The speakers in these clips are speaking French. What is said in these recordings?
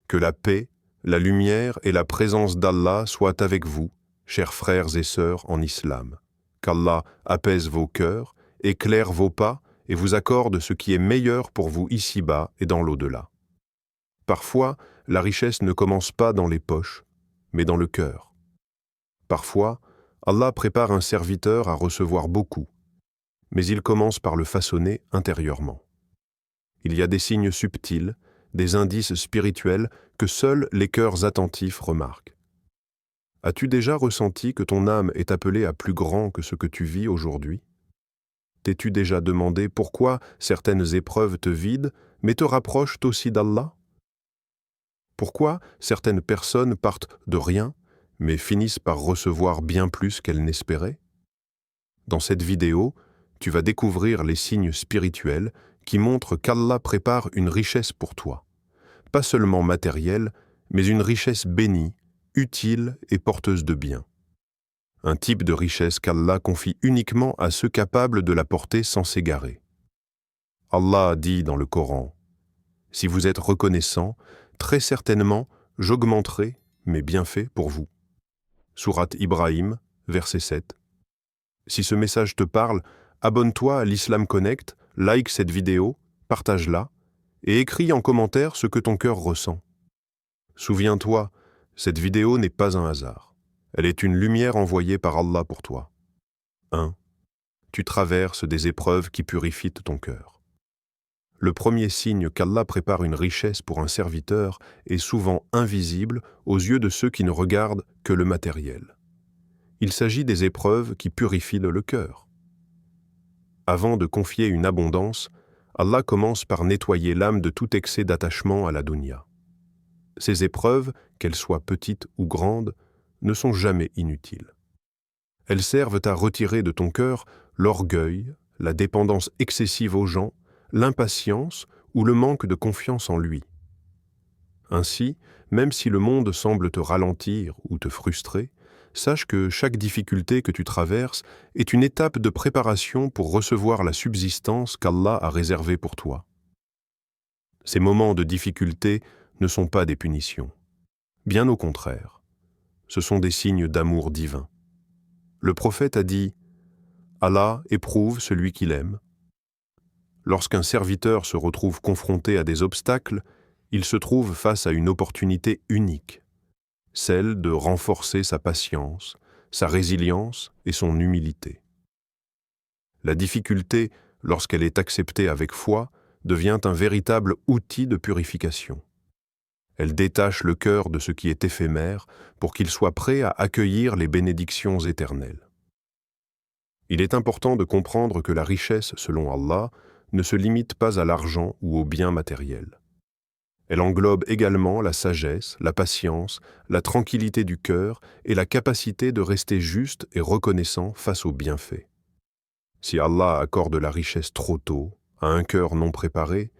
Que la paix, la lumière et la présence d'Allah soient avec vous, chers frères et sœurs en islam. Qu'Allah apaise vos cœurs, éclaire vos pas et vous accorde ce qui est meilleur pour vous ici-bas et dans l'au-delà. Parfois, la richesse ne commence pas dans les poches, mais dans le cœur. Parfois, Allah prépare un serviteur à recevoir beaucoup, mais il commence par le façonner intérieurement. Il y a des signes subtils, des indices spirituels que seuls les cœurs attentifs remarquent. As-tu déjà ressenti que ton âme est appelée à plus grand que ce que tu vis aujourd'hui? T'es-tu déjà demandé pourquoi certaines épreuves te vident, mais te rapprochent aussi d'Allah? Pourquoi certaines personnes partent de rien, mais finissent par recevoir bien plus qu'elles n'espéraient? Dans cette vidéo, tu vas découvrir les signes spirituels qui montrent qu'Allah prépare une richesse pour toi. Pas seulement matérielle, mais une richesse bénie, utile et porteuse de bien. Un type de richesse qu'Allah confie uniquement à ceux capables de la porter sans s'égarer. Allah dit dans le Coran, « Si vous êtes reconnaissant, très certainement, j'augmenterai mes bienfaits pour vous. » Sourate Ibrahim, verset 7. Si ce message te parle, abonne-toi à l'Islam Connect, like cette vidéo, partage-la et écris en commentaire ce que ton cœur ressent. Souviens-toi, cette vidéo n'est pas un hasard. Elle est une lumière envoyée par Allah pour toi. 1. Tu traverses des épreuves qui purifient ton cœur. Le premier signe qu'Allah prépare une richesse pour un serviteur est souvent invisible aux yeux de ceux qui ne regardent que le matériel. Il s'agit des épreuves qui purifient le cœur. Avant de confier une abondance, Allah commence par nettoyer l'âme de tout excès d'attachement à la dunya. Ces épreuves, qu'elles soient petites ou grandes, ne sont jamais inutiles. Elles servent à retirer de ton cœur l'orgueil, la dépendance excessive aux gens, l'impatience ou le manque de confiance en lui. Ainsi, même si le monde semble te ralentir ou te frustrer, sache que chaque difficulté que tu traverses est une étape de préparation pour recevoir la subsistance qu'Allah a réservée pour toi. Ces moments de difficulté ne sont pas des punitions. Bien au contraire, ce sont des signes d'amour divin. Le prophète a dit « Allah éprouve celui qu'il aime ». Lorsqu'un serviteur se retrouve confronté à des obstacles, il se trouve face à une opportunité unique, celle de renforcer sa patience, sa résilience et son humilité. La difficulté, lorsqu'elle est acceptée avec foi, devient un véritable outil de purification. Elle détache le cœur de ce qui est éphémère pour qu'il soit prêt à accueillir les bénédictions éternelles. Il est important de comprendre que la richesse, selon Allah, ne se limite pas à l'argent ou aux biens matériels. Elle englobe également la sagesse, la patience, la tranquillité du cœur et la capacité de rester juste et reconnaissant face aux bienfaits. Si Allah accorde la richesse trop tôt, à un cœur non préparé,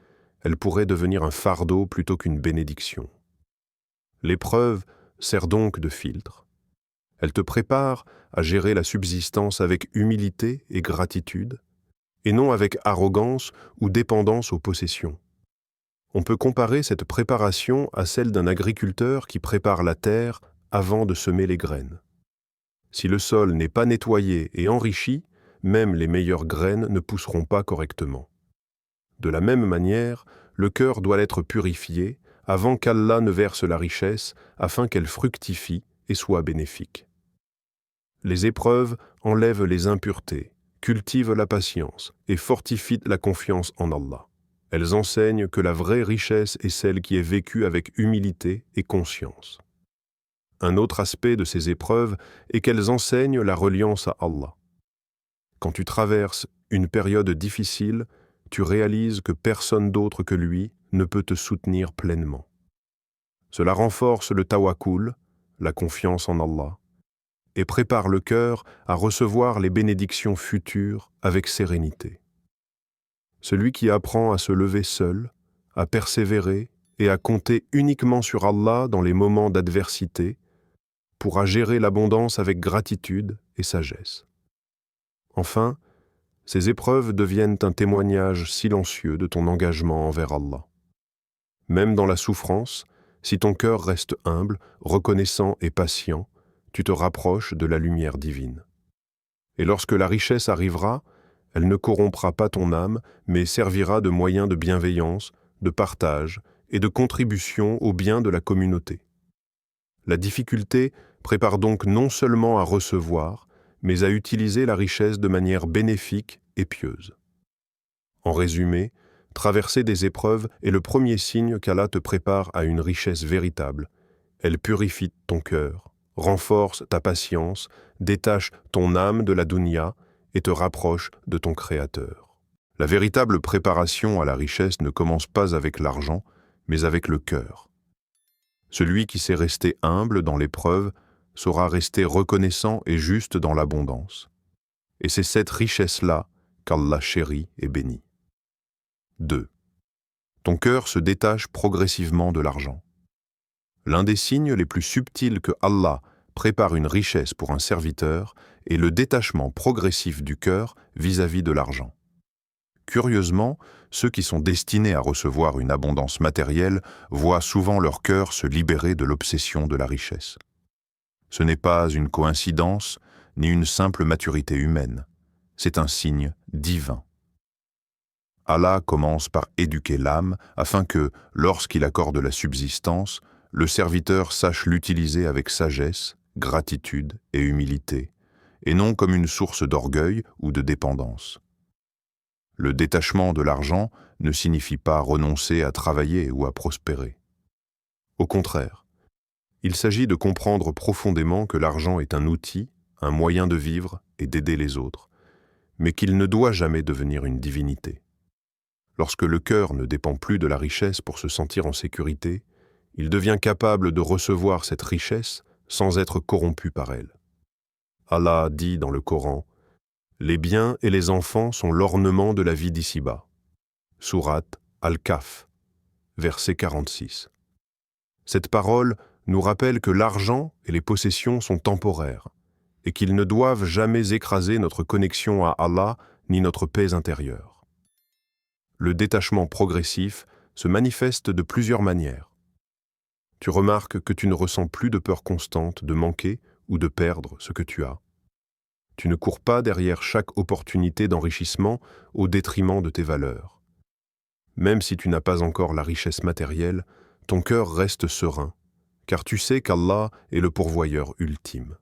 elle pourrait devenir un fardeau plutôt qu'une bénédiction. L'épreuve sert donc de filtre. Elle te prépare à gérer la subsistance avec humilité et gratitude, et non avec arrogance ou dépendance aux possessions. On peut comparer cette préparation à celle d'un agriculteur qui prépare la terre avant de semer les graines. Si le sol n'est pas nettoyé et enrichi, même les meilleures graines ne pousseront pas correctement. De la même manière, le cœur doit être purifié avant qu'Allah ne verse la richesse afin qu'elle fructifie et soit bénéfique. Les épreuves enlèvent les impuretés, cultivent la patience et fortifient la confiance en Allah. Elles enseignent que la vraie richesse est celle qui est vécue avec humilité et conscience. Un autre aspect de ces épreuves est qu'elles enseignent la reliance à Allah. Quand tu traverses une période difficile, tu réalises que personne d'autre que lui ne peut te soutenir pleinement. Cela renforce le tawakkul, la confiance en Allah, et prépare le cœur à recevoir les bénédictions futures avec sérénité. Celui qui apprend à se lever seul, à persévérer et à compter uniquement sur Allah dans les moments d'adversité, pourra gérer l'abondance avec gratitude et sagesse. Enfin, ces épreuves deviennent un témoignage silencieux de ton engagement envers Allah. Même dans la souffrance, Si ton cœur reste humble, reconnaissant et patient, tu te rapproches de la lumière divine. Et lorsque la richesse arrivera, elle ne corrompra pas ton âme, mais servira de moyen de bienveillance, de partage et de contribution au bien de la communauté. La difficulté prépare donc non seulement à recevoir, mais à utiliser la richesse de manière bénéfique et pieuse. En résumé, traverser des épreuves est le premier signe qu'Allah te prépare à une richesse véritable. Elle purifie ton cœur, renforce ta patience, détache ton âme de la dunya et te rapproche de ton Créateur. La véritable préparation à la richesse ne commence pas avec l'argent, mais avec le cœur. Celui qui sait rester humble dans l'épreuve saura rester reconnaissant et juste dans l'abondance. Et c'est cette richesse-là qu'Allah chérit et bénit. 2. Ton cœur se détache progressivement de l'argent. L'un des signes les plus subtils que Allah prépare une richesse pour un serviteur est le détachement progressif du cœur vis-à-vis de l'argent. Curieusement, ceux qui sont destinés à recevoir une abondance matérielle voient souvent leur cœur se libérer de l'obsession de la richesse. Ce n'est pas une coïncidence, ni une simple maturité humaine. C'est un signe divin. Allah commence par éduquer l'âme afin que, lorsqu'il accorde la subsistance, le serviteur sache l'utiliser avec sagesse, gratitude et humilité, et non comme une source d'orgueil ou de dépendance. Le détachement de l'argent ne signifie pas renoncer à travailler ou à prospérer. Au contraire, il s'agit de comprendre profondément que l'argent est un outil, un moyen de vivre et d'aider les autres, mais qu'il ne doit jamais devenir une divinité. Lorsque le cœur ne dépend plus de la richesse pour se sentir en sécurité, il devient capable de recevoir cette richesse sans être corrompu par elle. Allah dit dans le Coran: « Les biens et les enfants sont l'ornement de la vie d'ici-bas. » Sourate Al-Kahf, verset 46. Cette parole nous rappelle que l'argent et les possessions sont temporaires et qu'ils ne doivent jamais écraser notre connexion à Allah ni notre paix intérieure. Le détachement progressif se manifeste de plusieurs manières. Tu remarques que tu ne ressens plus de peur constante de manquer ou de perdre ce que tu as. Tu ne cours pas derrière chaque opportunité d'enrichissement au détriment de tes valeurs. Même si tu n'as pas encore la richesse matérielle, ton cœur reste serein, car tu sais qu'Allah est le pourvoyeur ultime.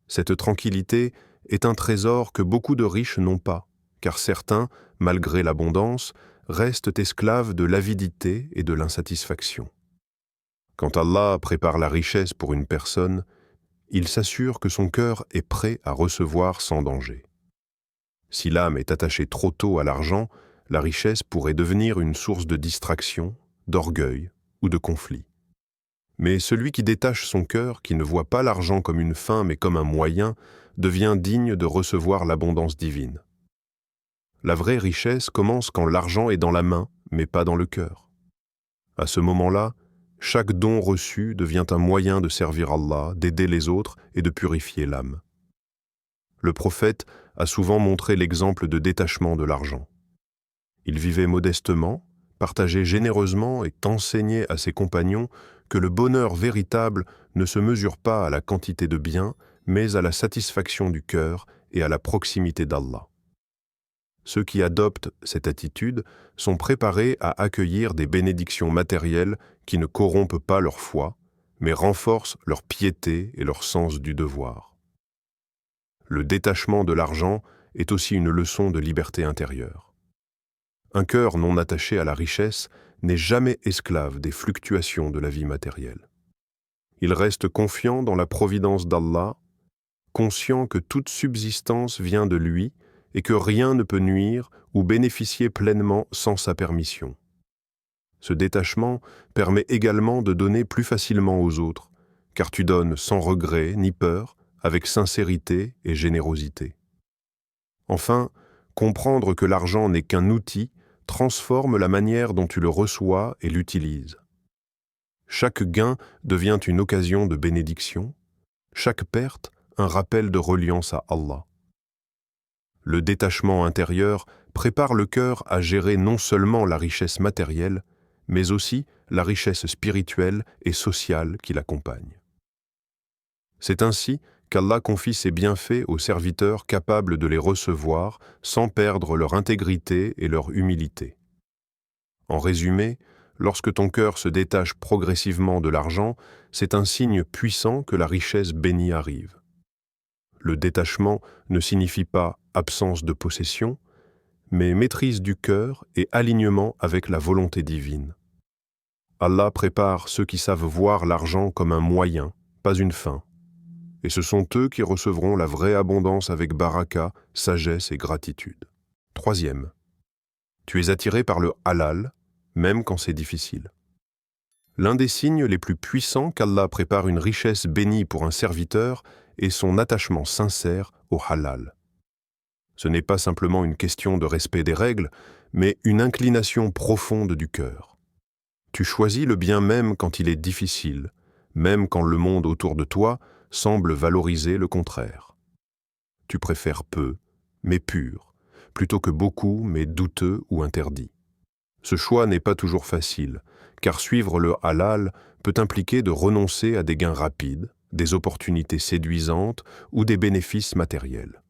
Cette tranquillité est un trésor que beaucoup de riches n'ont pas, car certains, malgré l'abondance, restent esclaves de l'avidité et de l'insatisfaction. Quand Allah prépare la richesse pour une personne, il s'assure que son cœur est prêt à recevoir sans danger. Si l'âme est attachée trop tôt à l'argent, la richesse pourrait devenir une source de distraction, d'orgueil ou de conflit. Mais celui qui détache son cœur, qui ne voit pas l'argent comme une fin mais comme un moyen, devient digne de recevoir l'abondance divine. La vraie richesse commence quand l'argent est dans la main, mais pas dans le cœur. À ce moment-là, chaque don reçu devient un moyen de servir Allah, d'aider les autres et de purifier l'âme. Le prophète a souvent montré l'exemple de détachement de l'argent. Il vivait modestement, partageait généreusement et enseignait à ses compagnons que le bonheur véritable ne se mesure pas à la quantité de biens, mais à la satisfaction du cœur et à la proximité d'Allah. Ceux qui adoptent cette attitude sont préparés à accueillir des bénédictions matérielles qui ne corrompent pas leur foi, mais renforcent leur piété et leur sens du devoir. Le détachement de l'argent est aussi une leçon de liberté intérieure. Un cœur non attaché à la richesse n'est jamais esclave des fluctuations de la vie matérielle. Il reste confiant dans la providence d'Allah, conscient que toute subsistance vient de lui et que rien ne peut nuire ou bénéficier pleinement sans sa permission. Ce détachement permet également de donner plus facilement aux autres, car tu donnes sans regret ni peur, avec sincérité et générosité. Enfin, comprendre que l'argent n'est qu'un outil transforme la manière dont tu le reçois et l'utilises. Chaque gain devient une occasion de bénédiction, chaque perte un rappel de reliance à Allah. Le détachement intérieur prépare le cœur à gérer non seulement la richesse matérielle, mais aussi la richesse spirituelle et sociale qui l'accompagne. C'est ainsi qu'Allah confie ses bienfaits aux serviteurs capables de les recevoir sans perdre leur intégrité et leur humilité. En résumé, lorsque ton cœur se détache progressivement de l'argent, c'est un signe puissant que la richesse bénie arrive. Le détachement ne signifie pas absence de possession, mais maîtrise du cœur et alignement avec la volonté divine. Allah prépare ceux qui savent voir l'argent comme un moyen, pas une fin. Et ce sont eux qui recevront la vraie abondance avec baraka, sagesse et gratitude. Troisième, tu es attiré par le halal, même quand c'est difficile. L'un des signes les plus puissants qu'Allah prépare une richesse bénie pour un serviteur est son attachement sincère au halal. Ce n'est pas simplement une question de respect des règles, mais une inclination profonde du cœur. Tu choisis le bien même quand il est difficile, même quand le monde autour de toi semble valoriser le contraire. Tu préfères peu, mais pur, plutôt que beaucoup, mais douteux ou interdit. Ce choix n'est pas toujours facile, car suivre le halal peut impliquer de renoncer à des gains rapides, des opportunités séduisantes ou des bénéfices matériels.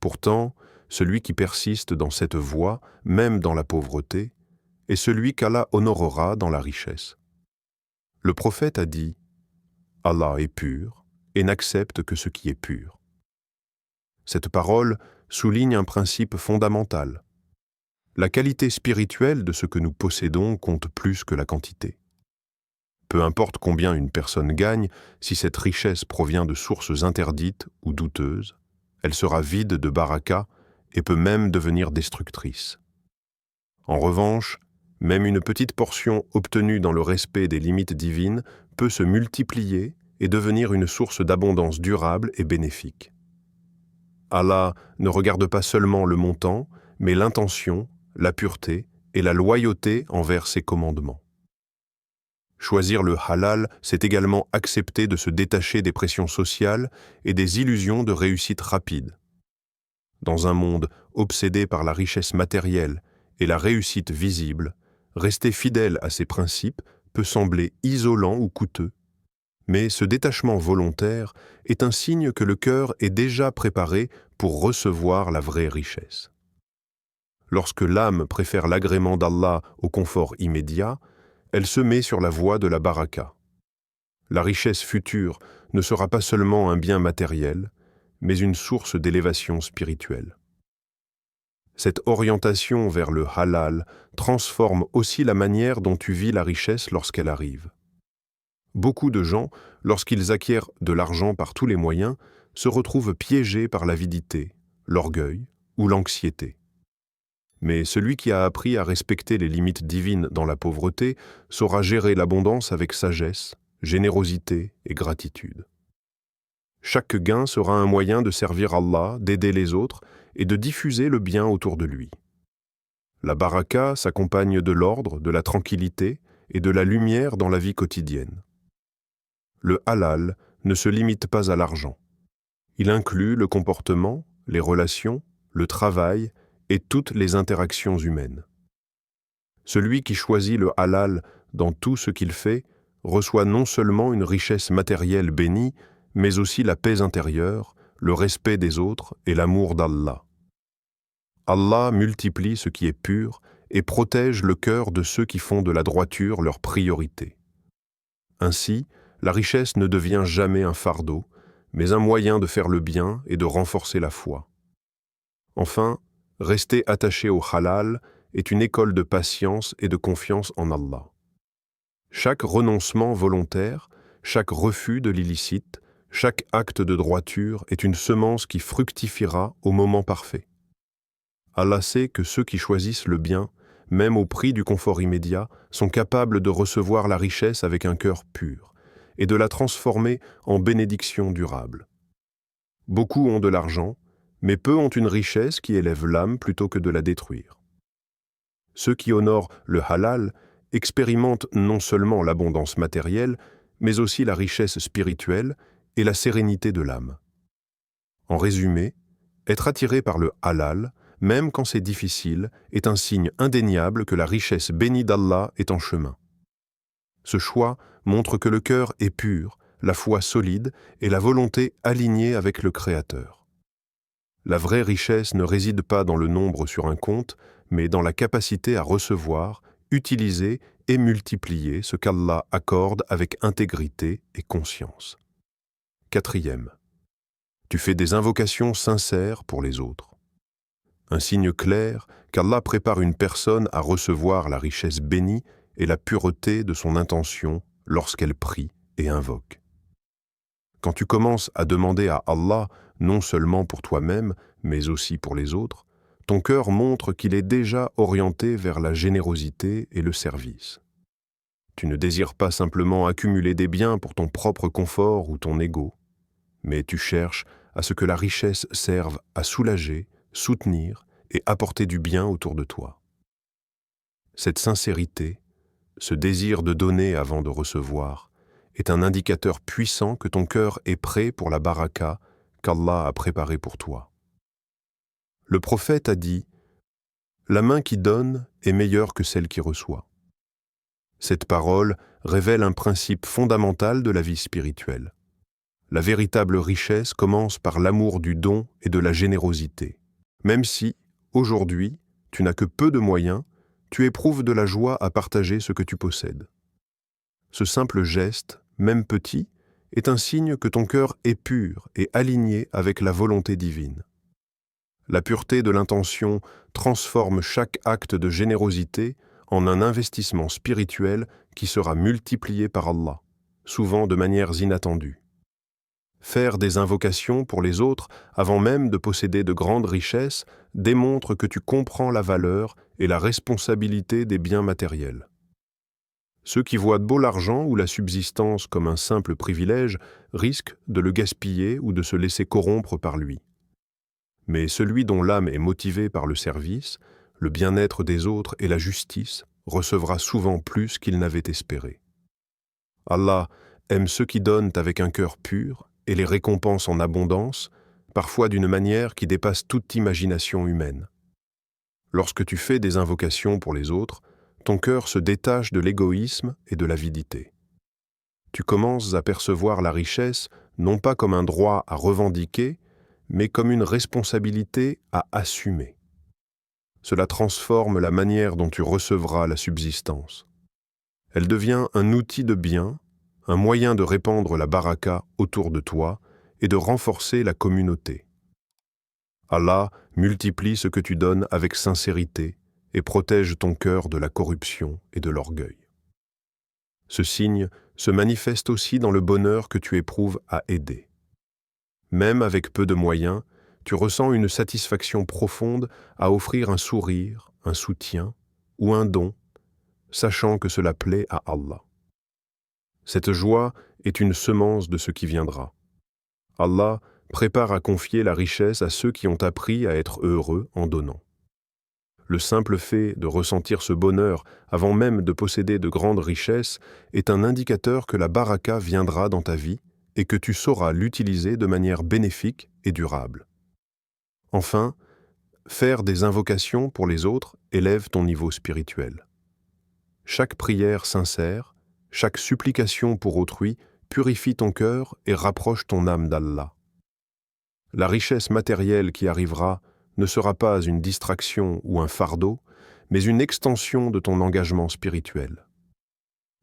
Pourtant, celui qui persiste dans cette voie, même dans la pauvreté, est celui qu'Allah honorera dans la richesse. Le prophète a dit « Allah est pur et n'accepte que ce qui est pur ». Cette parole souligne un principe fondamental. La qualité spirituelle de ce que nous possédons compte plus que la quantité. Peu importe combien une personne gagne, si cette richesse provient de sources interdites ou douteuses, elle sera vide de baraka et peut même devenir destructrice. En revanche, même une petite portion obtenue dans le respect des limites divines peut se multiplier et devenir une source d'abondance durable et bénéfique. Allah ne regarde pas seulement le montant, mais l'intention, la pureté et la loyauté envers ses commandements. Choisir le halal, c'est également accepter de se détacher des pressions sociales et des illusions de réussite rapide. Dans un monde obsédé par la richesse matérielle et la réussite visible, rester fidèle à ses principes peut sembler isolant ou coûteux. Mais ce détachement volontaire est un signe que le cœur est déjà préparé pour recevoir la vraie richesse. Lorsque l'âme préfère l'agrément d'Allah au confort immédiat, elle se met sur la voie de la baraka. La richesse future ne sera pas seulement un bien matériel, mais une source d'élévation spirituelle. Cette orientation vers le halal transforme aussi la manière dont tu vis la richesse lorsqu'elle arrive. Beaucoup de gens, lorsqu'ils acquièrent de l'argent par tous les moyens, se retrouvent piégés par l'avidité, l'orgueil ou l'anxiété. Mais celui qui a appris à respecter les limites divines dans la pauvreté saura gérer l'abondance avec sagesse, générosité et gratitude. Chaque gain sera un moyen de servir Allah, d'aider les autres et de diffuser le bien autour de lui. La baraka s'accompagne de l'ordre, de la tranquillité et de la lumière dans la vie quotidienne. Le halal ne se limite pas à l'argent. Il inclut le comportement, les relations, le travail et toutes les interactions humaines. Celui qui choisit le halal dans tout ce qu'il fait reçoit non seulement une richesse matérielle bénie, mais aussi la paix intérieure, le respect des autres et l'amour d'Allah. Allah multiplie ce qui est pur et protège le cœur de ceux qui font de la droiture leur priorité. Ainsi, la richesse ne devient jamais un fardeau, mais un moyen de faire le bien et de renforcer la foi. Enfin, rester attaché au halal est une école de patience et de confiance en Allah. Chaque renoncement volontaire, chaque refus de l'illicite, chaque acte de droiture est une semence qui fructifiera au moment parfait. Allah sait que ceux qui choisissent le bien, même au prix du confort immédiat, sont capables de recevoir la richesse avec un cœur pur et de la transformer en bénédiction durable. Beaucoup ont de l'argent, mais peu ont une richesse qui élève l'âme plutôt que de la détruire. Ceux qui honorent le halal expérimentent non seulement l'abondance matérielle, mais aussi la richesse spirituelle et la sérénité de l'âme. En résumé, être attiré par le halal, même quand c'est difficile, est un signe indéniable que la richesse bénie d'Allah est en chemin. Ce choix montre que le cœur est pur, la foi solide et la volonté alignée avec le Créateur. La vraie richesse ne réside pas dans le nombre sur un compte, mais dans la capacité à recevoir, utiliser et multiplier ce qu'Allah accorde avec intégrité et conscience. 4. Tu fais des invocations sincères pour les autres. Un signe clair qu'Allah prépare une personne à recevoir la richesse bénie et la pureté de son intention lorsqu'elle prie et invoque. Quand tu commences à demander à Allah non seulement pour toi-même, mais aussi pour les autres, ton cœur montre qu'il est déjà orienté vers la générosité et le service. Tu ne désires pas simplement accumuler des biens pour ton propre confort ou ton ego, mais tu cherches à ce que la richesse serve à soulager, soutenir et apporter du bien autour de toi. Cette sincérité, ce désir de donner avant de recevoir, est un indicateur puissant que ton cœur est prêt pour la baraka qu'Allah a préparée pour toi. Le prophète a dit « La main qui donne est meilleure que celle qui reçoit ». Cette parole révèle un principe fondamental de la vie spirituelle. La véritable richesse commence par l'amour du don et de la générosité. Même si, aujourd'hui, tu n'as que peu de moyens, tu éprouves de la joie à partager ce que tu possèdes. Ce simple geste, même petit, est un signe que ton cœur est pur et aligné avec la volonté divine. La pureté de l'intention transforme chaque acte de générosité en un investissement spirituel qui sera multiplié par Allah, souvent de manières inattendues. Faire des invocations pour les autres avant même de posséder de grandes richesses démontre que tu comprends la valeur et la responsabilité des biens matériels. Ceux qui voient de beau l'argent ou la subsistance comme un simple privilège risquent de le gaspiller ou de se laisser corrompre par lui. Mais celui dont l'âme est motivée par le service, le bien-être des autres et la justice recevra souvent plus qu'il n'avait espéré. Allah aime ceux qui donnent avec un cœur pur et les récompense en abondance, parfois d'une manière qui dépasse toute imagination humaine. Lorsque tu fais des invocations pour les autres, ton cœur se détache de l'égoïsme et de l'avidité. Tu commences à percevoir la richesse non pas comme un droit à revendiquer, mais comme une responsabilité à assumer. Cela transforme la manière dont tu recevras la subsistance. Elle devient un outil de bien, un moyen de répandre la baraka autour de toi et de renforcer la communauté. Allah multiplie ce que tu donnes avec sincérité et protège ton cœur de la corruption et de l'orgueil. Ce signe se manifeste aussi dans le bonheur que tu éprouves à aider. Même avec peu de moyens, tu ressens une satisfaction profonde à offrir un sourire, un soutien ou un don, sachant que cela plaît à Allah. Cette joie est une semence de ce qui viendra. Allah prépare à confier la richesse à ceux qui ont appris à être heureux en donnant. Le simple fait de ressentir ce bonheur avant même de posséder de grandes richesses est un indicateur que la baraka viendra dans ta vie et que tu sauras l'utiliser de manière bénéfique et durable. Enfin, faire des invocations pour les autres élève ton niveau spirituel. Chaque prière sincère, chaque supplication pour autrui purifie ton cœur et rapproche ton âme d'Allah. La richesse matérielle qui arrivera ne sera pas une distraction ou un fardeau, mais une extension de ton engagement spirituel.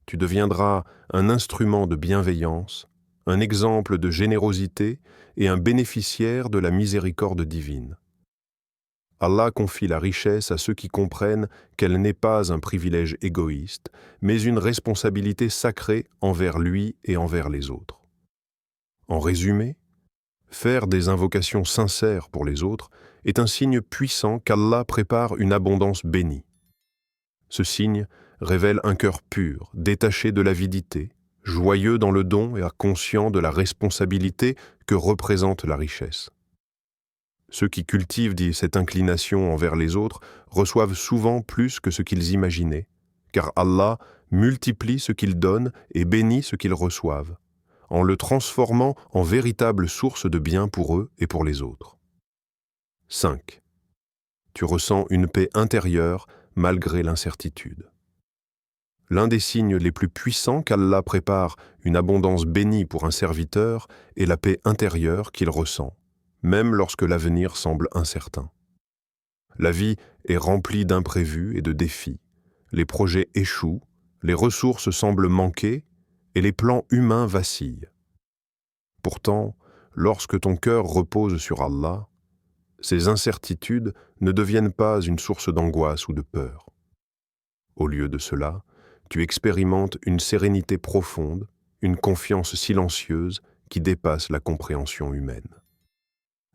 Tu deviendras un instrument de bienveillance, un exemple de générosité et un bénéficiaire de la miséricorde divine. Allah confie la richesse à ceux qui comprennent qu'elle n'est pas un privilège égoïste, mais une responsabilité sacrée envers lui et envers les autres. En résumé, faire des invocations sincères pour les autres est un signe puissant qu'Allah prépare une abondance bénie. Ce signe révèle un cœur pur, détaché de l'avidité, joyeux dans le don et conscient de la responsabilité que représente la richesse. Ceux qui cultivent cette inclination envers les autres reçoivent souvent plus que ce qu'ils imaginaient, car Allah multiplie ce qu'ils donnent et bénit ce qu'ils reçoivent, en le transformant en véritable source de bien pour eux et pour les autres. 5. Tu ressens une paix intérieure malgré l'incertitude. L'un des signes les plus puissants qu'Allah prépare une abondance bénie pour un serviteur est la paix intérieure qu'il ressent, même lorsque l'avenir semble incertain. La vie est remplie d'imprévus et de défis. Les projets échouent, les ressources semblent manquer et les plans humains vacillent. Pourtant, lorsque ton cœur repose sur Allah, ces incertitudes ne deviennent pas une source d'angoisse ou de peur. Au lieu de cela, tu expérimentes une sérénité profonde, une confiance silencieuse qui dépasse la compréhension humaine.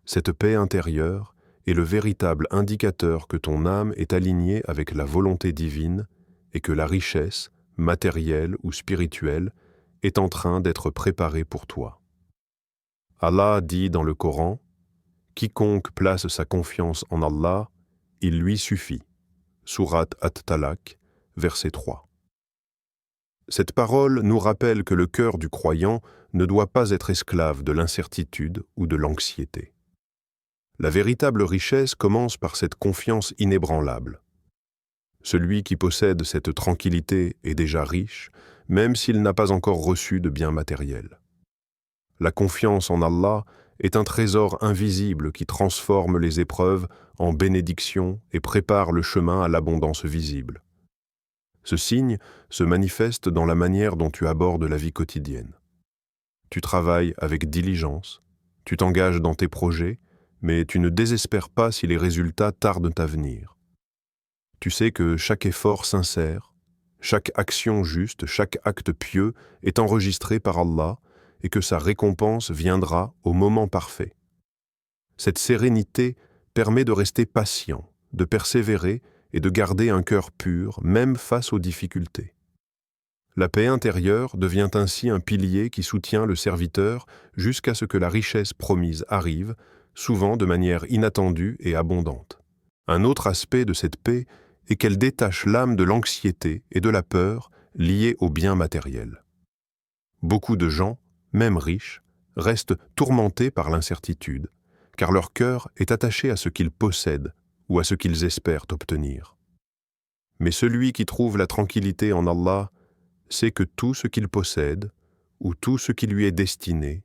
Cette paix intérieure est le véritable indicateur que ton âme est alignée avec la volonté divine et que la richesse, matérielle ou spirituelle, est en train d'être préparée pour toi. Allah dit dans le Coran, « Quiconque place sa confiance en Allah, il lui suffit. » Sourate At-Talaq, verset 3. Cette parole nous rappelle que le cœur du croyant ne doit pas être esclave de l'incertitude ou de l'anxiété. La véritable richesse commence par cette confiance inébranlable. Celui qui possède cette tranquillité est déjà riche, même s'il n'a pas encore reçu de biens matériels. La confiance en Allah est un trésor invisible qui transforme les épreuves en bénédictions et prépare le chemin à l'abondance visible. Ce signe se manifeste dans la manière dont tu abordes la vie quotidienne. Tu travailles avec diligence, tu t'engages dans tes projets, mais tu ne désespères pas si les résultats tardent à venir. Tu sais que chaque effort sincère, chaque action juste, chaque acte pieux est enregistré par Allah et que sa récompense viendra au moment parfait. Cette sérénité permet de rester patient, de persévérer et de garder un cœur pur, même face aux difficultés. La paix intérieure devient ainsi un pilier qui soutient le serviteur jusqu'à ce que la richesse promise arrive, souvent de manière inattendue et abondante. Un autre aspect de cette paix est qu'elle détache l'âme de l'anxiété et de la peur liées aux biens matériels. Beaucoup de gens, même riches, restent tourmentés par l'incertitude, car leur cœur est attaché à ce qu'ils possèdent ou à ce qu'ils espèrent obtenir. Mais celui qui trouve la tranquillité en Allah sait que tout ce qu'il possède, ou tout ce qui lui est destiné,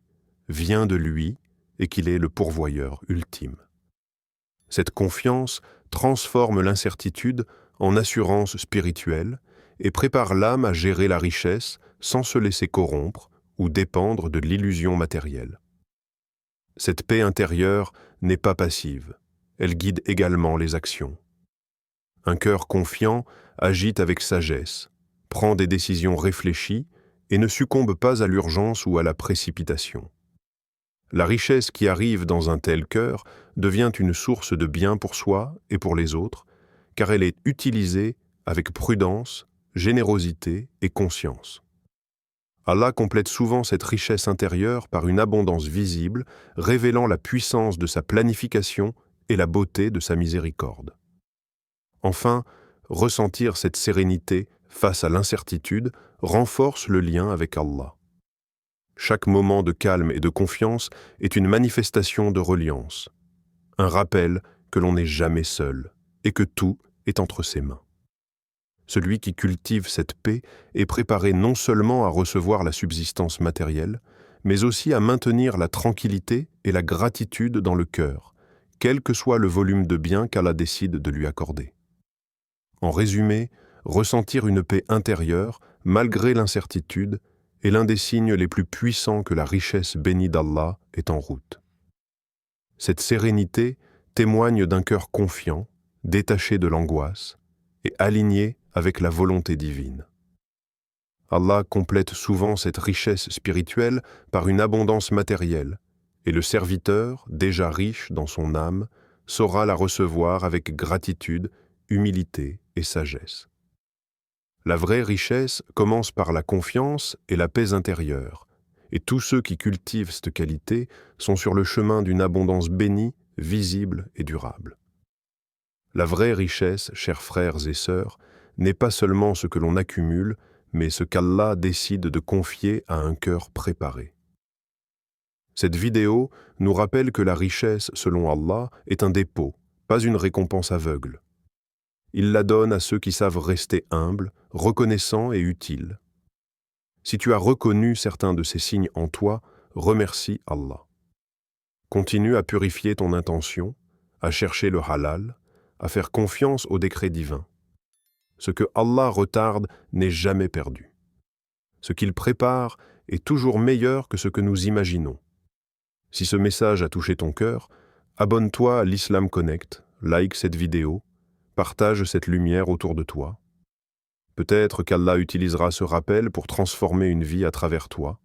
vient de lui et qu'il est le pourvoyeur ultime. Cette confiance transforme l'incertitude en assurance spirituelle et prépare l'âme à gérer la richesse sans se laisser corrompre ou dépendre de l'illusion matérielle. Cette paix intérieure n'est pas passive, elle guide également les actions. Un cœur confiant agit avec sagesse, prend des décisions réfléchies et ne succombe pas à l'urgence ou à la précipitation. La richesse qui arrive dans un tel cœur devient une source de bien pour soi et pour les autres, car elle est utilisée avec prudence, générosité et conscience. Allah complète souvent cette richesse intérieure par une abondance visible, révélant la puissance de sa planification et la beauté de sa miséricorde. Enfin, ressentir cette sérénité face à l'incertitude renforce le lien avec Allah. Chaque moment de calme et de confiance est une manifestation de reliance, un rappel que l'on n'est jamais seul et que tout est entre ses mains. Celui qui cultive cette paix est préparé non seulement à recevoir la subsistance matérielle, mais aussi à maintenir la tranquillité et la gratitude dans le cœur, quel que soit le volume de biens qu'Allah décide de lui accorder. En résumé, ressentir une paix intérieure, malgré l'incertitude, est l'un des signes les plus puissants que la richesse bénie d'Allah est en route. Cette sérénité témoigne d'un cœur confiant, détaché de l'angoisse et aligné avec la volonté divine. Allah complète souvent cette richesse spirituelle par une abondance matérielle, et le serviteur, déjà riche dans son âme, saura la recevoir avec gratitude, humilité et sagesse. La vraie richesse commence par la confiance et la paix intérieure, et tous ceux qui cultivent cette qualité sont sur le chemin d'une abondance bénie, visible et durable. La vraie richesse, chers frères et sœurs, n'est pas seulement ce que l'on accumule, mais ce qu'Allah décide de confier à un cœur préparé. Cette vidéo nous rappelle que la richesse, selon Allah, est un dépôt, pas une récompense aveugle. Il la donne à ceux qui savent rester humbles, reconnaissants et utiles. Si tu as reconnu certains de ces signes en toi, remercie Allah. Continue à purifier ton intention, à chercher le halal, à faire confiance au décret divin. Ce que Allah retarde n'est jamais perdu. Ce qu'il prépare est toujours meilleur que ce que nous imaginons. Si ce message a touché ton cœur, abonne-toi à l'Islam Connect, like cette vidéo, partage cette lumière autour de toi. Peut-être qu'Allah utilisera ce rappel pour transformer une vie à travers toi.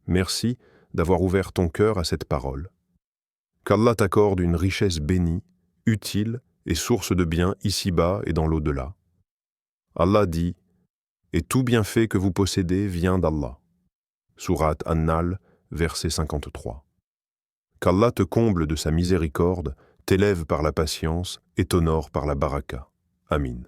Merci d'avoir ouvert ton cœur à cette parole. Qu'Allah t'accorde une richesse bénie, utile et source de bien ici-bas et dans l'au-delà. Allah dit « Et tout bienfait que vous possédez vient d'Allah » Sourate An-Nahl, verset 53. Qu'Allah te comble de sa miséricorde, t'élève par la patience et t'honore par la baraka. Amin.